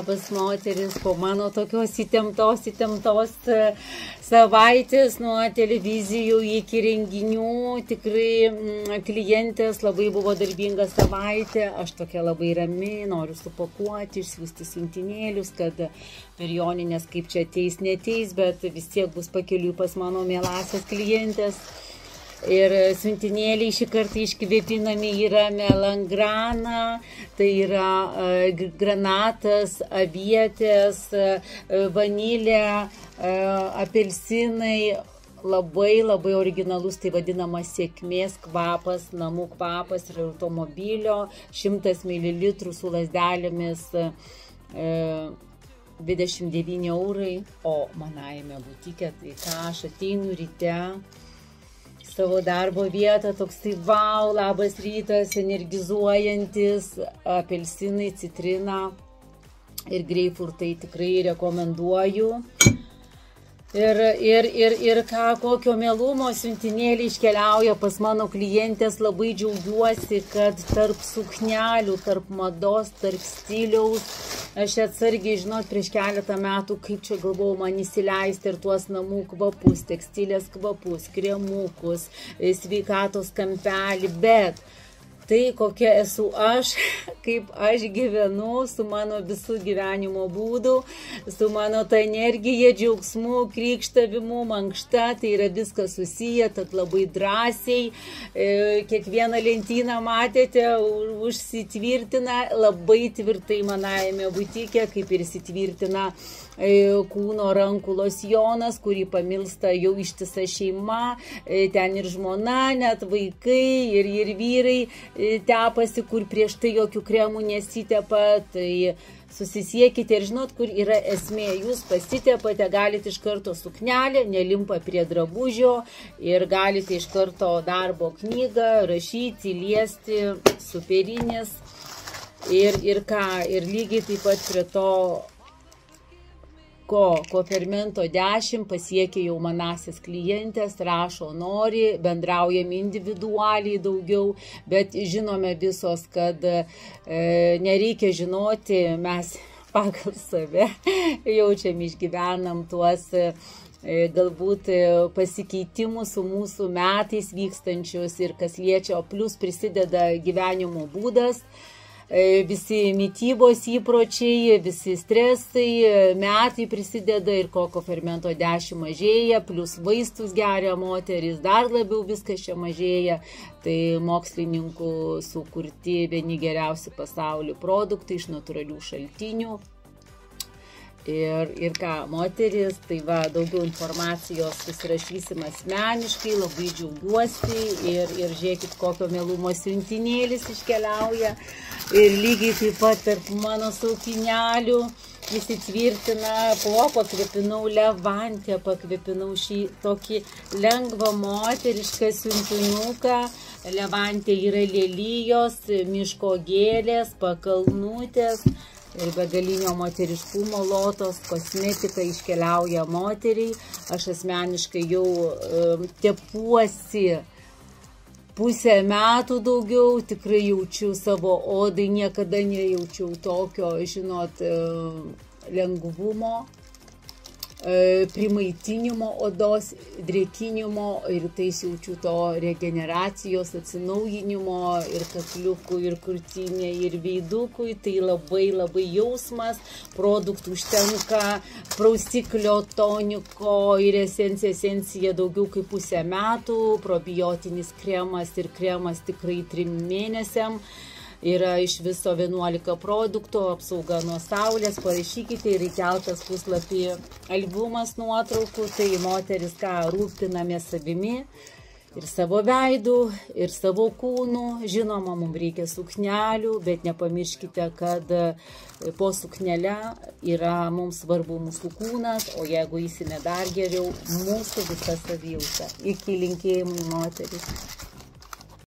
Labas moteris, po mano tokios įtemptos savaitės nuo televizijų iki renginių, tikrai klientės labai buvo darbinga savaitė, aš tokia labai rami, noriu supakuoti, išsiųsti siuntinėlius, kad per Joninės kaip čia ateis, neteis, bet vis tiek bus pakeliui pas mano mielasias klientės. Ir siuntinėliai šį kartą iškvėpinami yra melangrana, tai yra granatas, avietės, vanilė, apelsinai, labai originalus, tai vadinamas sėkmės kvapas, namų kvapas ir automobilio, 100 ml su lazdelėmis 29 eurai, o manajame butike, tai ką aš ateinu ryte savo darbo vietą, toks tai wow, labas rytas, energizuojantis, apelsinai, citrina ir greipfrutai tikrai rekomenduoju. Ir kokio mielumo siuntinėliai iškeliauja pas mano klientės, labai džiaugiuosi, kad tarp suknelių, tarp mados, tarp stiliaus, aš atsargiai, žinot, prieš keletą metų, kaip čia galvojau man įsileisti ir tuos namų kvapus, tekstilės kvapus, kremukus, sveikatos kampelį, bet tai kokia esu aš, kaip aš gyvenu su mano visų gyvenimo būdu, su mano ta energija, džiaugsmu, krykštavimu, mankšta, tai yra viskas susiję, tad labai drąsiai, kiekvieną lentyną matėte, užsitvirtina labai tvirtai manajame butike, kaip ir įsitvirtina kūno rankų losjonas, kurį pamilsta jau ištisa šeima, ten ir žmona, net vaikai ir vyrai tepasi, kur prieš tai jokių kremų nesitepa, tai susisiekite ir žinot, kur yra esmė, jūs pasitepate, galite iš karto suknelę, nelimpa prie drabužio ir galite iš karto darbo knygą rašyti, liesti, superinis ir lygiai taip pat prie to Kofermento 10 pasiekė jau manasias klientės, rašo nori, bendraujam individualiai daugiau, bet žinome visos, kad nereikia žinoti, mes pagal save jaučiam, išgyvenam tuos galbūt pasikeitimus su mūsų metais vykstančius ir kas liečia, o plus prisideda gyvenimo būdas. Visi mitybos įpročiai, visi stresai, metai prisideda ir Kofermento 10 mažėja, plus vaistus geria moteris, dar labiau viskas čia mažėja. Tai mokslininkų sukurti vieni geriausi pasaulio produktai iš natūralių šaltinių. Ir ką, moteris, tai va, daugiau informacijos susirašysim asmeniškai, labai džiaugiuosi ir žiūrėkit, kokio mielumo siuntinėlis iškeliauja. Ir lygiai taip pat tarp mano saukynelių įsitvirtina, pakvėpinau levantę, pakvėpinau šį tokį lengvą moterišką siuntinuką. Levantė yra lelijos, miško gėlės, pakalnutės. Ir begalinio moteriškumo lotos, kosmetika iškeliauja moteriai. Aš asmeniškai jau tepuosi pusę metų daugiau, tikrai jaučiu savo odai, niekada nejaučiau tokio, žinot, lengvumo, primaitinimo odos, drėkinimo ir tai jaučiu to regeneracijos, atsinaujinimo ir kakliukų, ir krūtinė, ir veidukui, tai labai jausmas, produktų užtenka, prausiklio, toniko ir esencija daugiau kaip pusę metų, probiotinis kremas ir kremas tikrai 3 mėnesiam. Yra iš viso 11 produktų, apsauga nuo saulės, parašykite ir įkeltas puslapį albumas nuotraukų, tai moteris ką, rūpinamės savimi ir savo veidų, ir savo kūnų, žinoma, mums reikia suknelių, bet nepamirškite, kad po suknelę yra mums svarbu mūsų kūnas, o jeigu įsime dar geriau, mūsų visa savijauta. Iki linkėjimų, moteris.